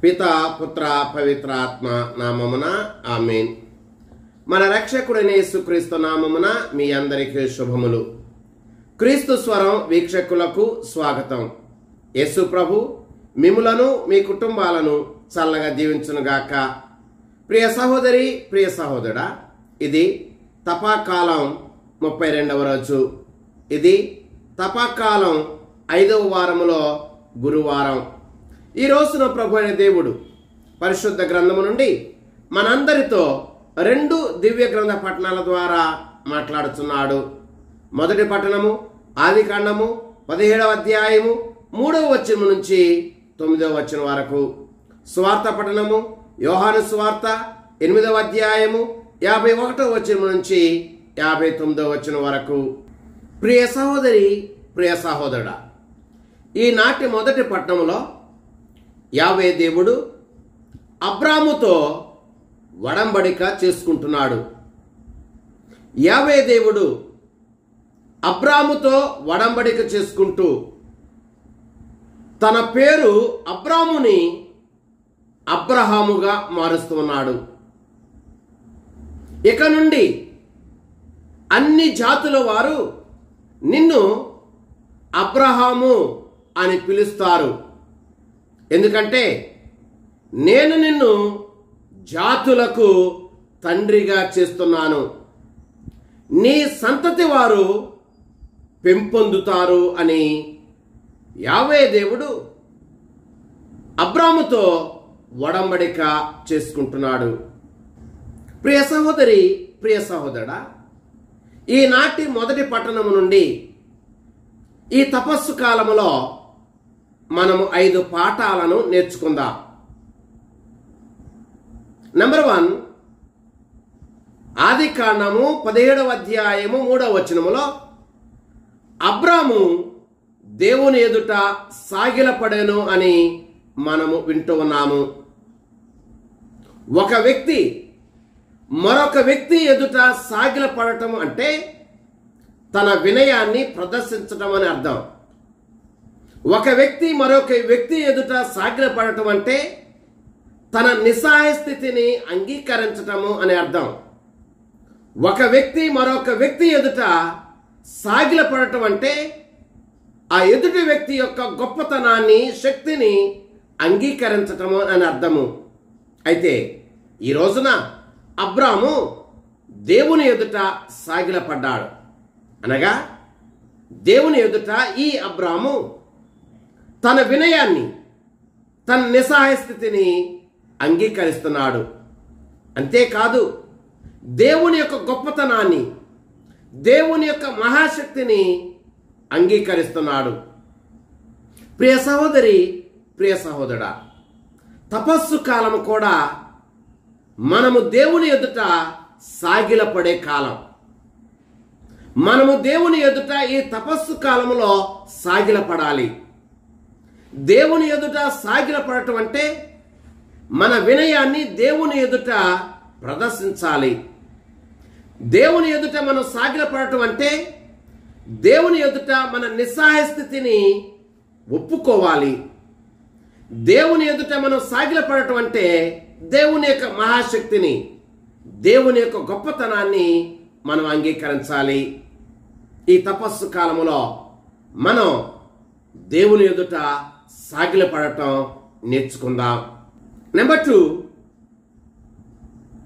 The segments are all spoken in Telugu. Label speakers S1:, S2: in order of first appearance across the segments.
S1: పితా పుత్ర పవిత్రాత్మ నామమున ఆమేన్. మన రక్షకుడైన యేసుక్రీస్తు నామమున మీ అందరికీ శుభములు. క్రీస్తు స్వరం వీక్షకులకు స్వాగతం. యేసు ప్రభు మిమ్ములను మీ కుటుంబాలను చల్లగా దీవించునుగాక. ప్రియ సహోదరి, ప్రియ సహోదరుడా, ఇది తపాకాలం 32వ రోజు. ఇది తపాకాలం 5వ వారములో గురువారం. ఈ రోజున ప్రభు అయిన దేవుడు పరిశుద్ధ గ్రంథము నుండి మనందరితో 2 దివ్య గ్రంథ పఠనాల ద్వారా మాట్లాడుతున్నాడు. మొదటి పఠనము ఆదికాండము 17వ అధ్యాయము 3వ వచనం నుంచి 9వ వచనం వరకు. సువార్త పఠనము యోహాను సువార్త 8వ అధ్యాయము 51వ వచనం నుంచి 59వ వచనం వరకు. ప్రియ సహోదరి, ప్రియ సహోదరుడా, ఈనాటి మొదటి పట్టణంలో యావే దేవుడు అబ్రాముతో వడంబడిక చేసుకుంటున్నాడు. యావే దేవుడు అబ్రాముతో వడంబడిక చేసుకుంటూ తన పేరు అబ్రాముని అబ్రహాముగా మారుస్తున్నాడు. ఇక నుండి అన్ని జాతుల వారు నిన్ను అబ్రహాము అని పిలుస్తారు, ఎందుకంటే నేను నిన్ను జాతులకు తండ్రిగా చేస్తున్నాను, నీ సంతతి వారు పెంపొందుతారు అని యావే దేవుడు అబ్రాముతో వడంబడిక చేసుకుంటున్నాడు. ప్రియ సహోదరి, ప్రియ సహోదరుడా, ఈనాటి మొదటి పట్టణము నుండి ఈ తపస్సు కాలములో మనము 5 పాఠాలను నేర్చుకుందాం. నెంబర్ 1, ఆదికాండము 17వ అధ్యాయము 3వ వచనములో అబ్రాము దేవుని ఎదుట సాగిలపడెను అని మనము వింటూ ఉన్నాము. ఒక వ్యక్తి మరొక వ్యక్తి ఎదుట సాగిలపడటం అంటే తన వినయాన్ని ప్రదర్శించటం అని అర్థం. ఒక వ్యక్తి మరొక వ్యక్తి ఎదుట సాగిలపడటం అంటే తన నిస్సహాయ స్థితిని అంగీకరించటము అని అర్థం. ఒక వ్యక్తి మరొక వ్యక్తి ఎదుట సాగిలపడటం అంటే ఆ ఎదుటి వ్యక్తి యొక్క గొప్పతనాన్ని, శక్తిని అంగీకరించటము అని అర్థము. అయితే ఈ రోజున అబ్రాము దేవుని ఎదుట సాగిలపడ్డాడు. అనగా దేవుని ఎదుట ఈ అబ్రాము తన వినయాన్ని, తన నిస్సహాయ స్థితిని అంగీకరిస్తున్నాడు. అంతేకాదు, దేవుని యొక్క గొప్పతనాన్ని, దేవుని యొక్క మహాశక్తిని అంగీకరిస్తున్నాడు. ప్రియ సహోదరి, ప్రియ సహోదరుడా, తపస్సు కాలము కూడా మనము దేవుని ఎదుట సాగిలపడే కాలం. మనము దేవుని ఎదుట ఈ తపస్సు కాలంలో సాగిలపడాలి. దేవుని ఎదుట సాగిలపడటం అంటే మన వినయాన్ని దేవుని ఎదుట ప్రదర్శించాలి. దేవుని ఎదుట మనం సాగిలపడటం అంటే దేవుని ఎదుట మన నిస్సహాయ స్థితిని ఒప్పుకోవాలి. దేవుని ఎదుట మనం సాగిలపడటం అంటే దేవుని యొక్క మహాశక్తిని, దేవుని యొక్క గొప్పతనాన్ని మనం అంగీకరించాలి. ఈ తపస్సు కాలములో మనం దేవుని ఎదుట సాగిలపడటం నేర్చుకుందాం. నెంబర్ 2,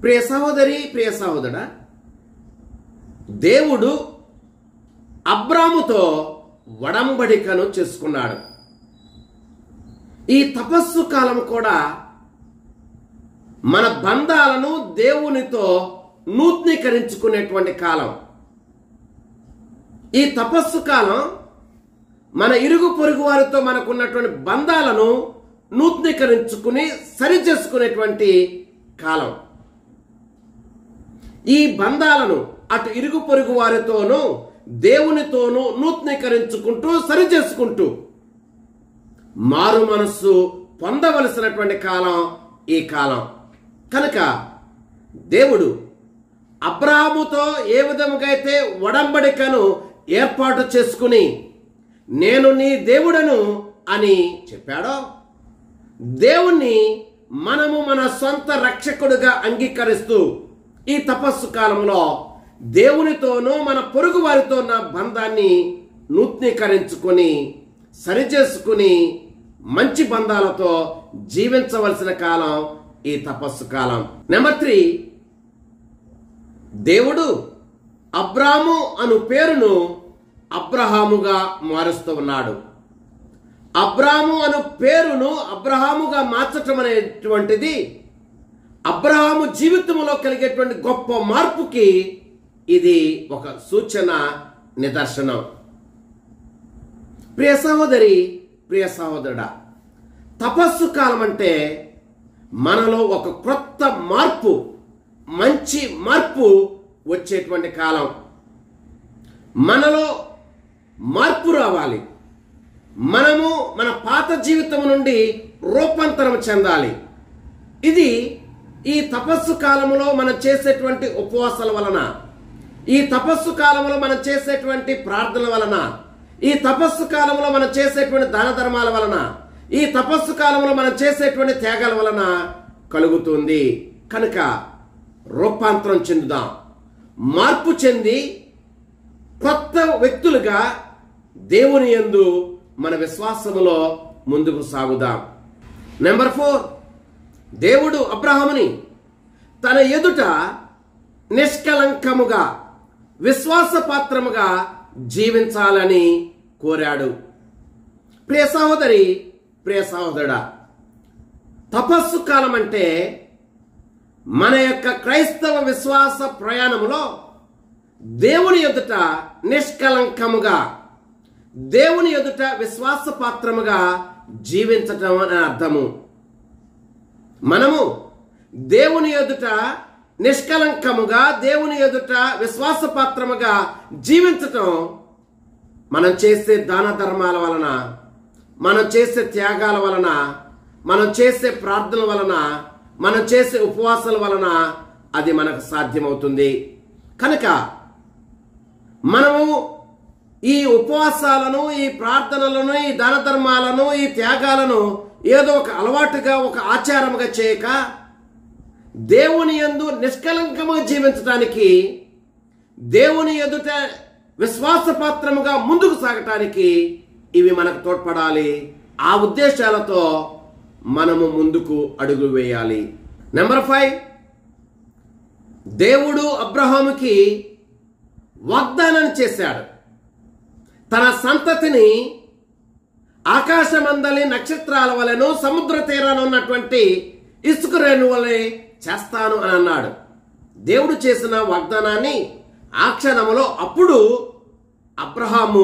S1: ప్రియ సహోదరి, ప్రియ సహోదరుడా, దేవుడు అబ్రాముతో వడంబడికను చేసుకున్నాడు. ఈ తపస్సు కాలం కూడా మన బంధాలను దేవునితో నూతనీకరించుకునేటువంటి కాలం. ఈ తపస్సు కాలం మన ఇరుగు పొరుగు వారితో మనకున్నటువంటి బంధాలను నూతనీకరించుకుని సరిచేసుకునేటువంటి కాలం. ఈ బంధాలను అటు ఇరుగు పొరుగు వారితోనూ దేవునితోనూ నూతనీకరించుకుంటూ సరిచేసుకుంటూ మారు మనస్సు పొందవలసినటువంటి కాలం ఈ కాలం. కనుక దేవుడు అబ్రాహాముతో ఏ విధముగా అయితే వడంబడికను ఏర్పాటు చేసుకుని నేను నీ దేవుడను అని చెప్పాడో, దేవుణ్ణి మనము మన సొంత రక్షకుడిగా అంగీకరిస్తూ ఈ తపస్సు కాలంలో దేవునితోనూ మన పొరుగు వారితో ఉన్న బంధాన్ని నూతనీకరించుకొని సరిచేసుకుని మంచి బంధాలతో జీవించవలసిన కాలం ఈ తపస్సు కాలం. నెంబర్ 3, దేవుడు అబ్రాము అను పేరును అబ్రహాముగా మారుస్తూ ఉన్నాడు. అబ్రాము అను పేరును అబ్రహాముగా మార్చటం అనేటువంటిది అబ్రహాము జీవితంలో కలిగేటువంటి గొప్ప మార్పుకి ఇది ఒక సూచన, నిదర్శనం. ప్రియ సహోదరి, ప్రియ సహోదరుడా, తపస్సు కాలం అంటే మనలో ఒక క్రొత్త మార్పు, మంచి మార్పు వచ్చేటువంటి కాలం. మనలో మార్పు రావాలి. మనము మన పాత జీవితం నుండి రూపాంతరం చెందాలి. ఇది ఈ తపస్సు కాలంలో మనం చేసేటువంటి ఉపవాసాల వలన, ఈ తపస్సు కాలంలో మనం చేసేటువంటి ప్రార్థనల వలన, ఈ తపస్సు కాలంలో మనం చేసేటువంటి దాన ధర్మాల వలన, ఈ తపస్సు కాలంలో మనం చేసేటువంటి త్యాగాల వలన కలుగుతుంది. కనుక రూపాంతరం చెందుదాం, మార్పు చెంది కొత్త వ్యక్తులుగా దేవుని యందు మన విశ్వాసములో ముందుకు సాగుదాం. నెంబర్ 4, దేవుడు అబ్రహాముని తన ఎదుట నిష్కలంకముగా, విశ్వాసపాత్రముగా జీవించాలని కోరాడు. ప్రియ సహోదరి, ప్రియ సహోదరుడా, తపస్సు కాలం అంటే మన యొక్క క్రైస్తవ విశ్వాస ప్రయాణములో దేవుని ఎదుట నిష్కలంకముగా, దేవుని ఎదుట విశ్వాసపాత్రముగా జీవించటం అని అర్థము. మనము దేవుని ఎదుట నిష్కలంకముగా, దేవుని ఎదుట విశ్వాసపాత్రముగా జీవించటం మనం చేసే దాన ధర్మాల వలన, మనం చేసే త్యాగాల వలన, మనం చేసే ప్రార్థనల వలన, మనం చేసే ఉపవాసాల వలన అది మనకు సాధ్యమవుతుంది. కనుక మనము ఈ ఉపవాసాలను, ఈ ప్రార్థనలను, ఈ దాన ధర్మాలను, ఈ త్యాగాలను ఏదో ఒక అలవాటుగా, ఒక ఆచారముగా చేయక దేవుని యందు నిష్కలంకముగా జీవించడానికి, దేవుని ఎదుట విశ్వాసపాత్రముగా ముందుకు సాగటానికి ఇవి మనకు తోడ్పడాలి. ఆ ఉద్దేశాలతో మనము ముందుకు అడుగు వేయాలి. నెంబర్ 5, దేవుడు అబ్రహాముకి వాగ్దానం చేశాడు. తన సంతతిని ఆకాశమందలి నక్షత్రాల వలెను, సముద్ర తీరాన ఉన్నటువంటి ఇసుక రేణువుల వలె చేస్తాను అని అన్నాడు. దేవుడు చేసిన వాగ్దానాన్ని ఆ క్షణములో అప్పుడు అబ్రహాము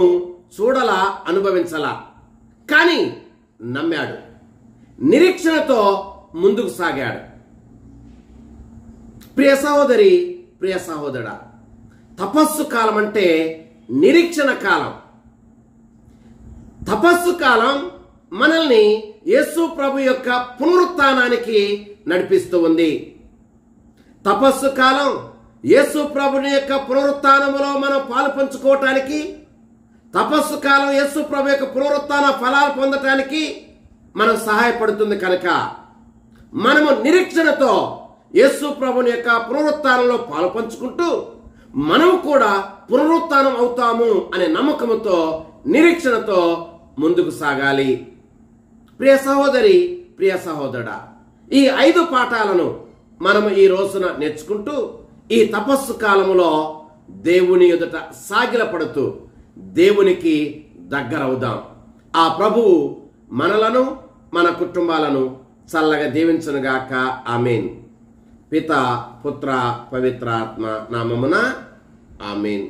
S1: చూడలా, అనుభవించలా, కానీ నమ్మాడు, నిరీక్షణతో ముందుకు సాగాడు. ప్రియ సహోదరి, ప్రియ సహోదరుడా, తపస్సు కాలం అంటే నిరీక్షణ కాలం. తపస్సు కాలం మనల్ని యేసు ప్రభు యొక్క పునరుత్థానానికి నడిపిస్తూ ఉంది. తపస్సు కాలం యేసు ప్రభుని యొక్క పునరుత్థానములో మనం పాలు పంచుకోవటానికి, తపస్సు కాలం యేసు ప్రభు యొక్క పునరుత్థాన ఫలాలు పొందటానికి మనకు సహాయపడుతుంది. కనుక మనము నిరీక్షణతో యేసు ప్రభుని యొక్క పునరుత్థానంలో పాలు పంచుకుంటూ మనము కూడా పునరుత్థానం అవుతాము అనే నమ్మకంతో, నిరీక్షణతో ముందుకు సాగాలి. ప్రియ సహోదరి, ప్రియ సహోదరుడా, ఈ 5 పాఠాలను మనము ఈ రోజున నేర్చుకుంటూ ఈ తపస్సు కాలములో దేవుని ఎదుట సాగిలపడుతూ దేవునికి దగ్గరవుదాం. ఆ ప్రభువు మనలను, మన కుటుంబాలను చల్లగా దీవించునుగాక. ఆమేన్. పిత, పుత్ర, పవిత్రాత్మ నామమున ఆమేన్.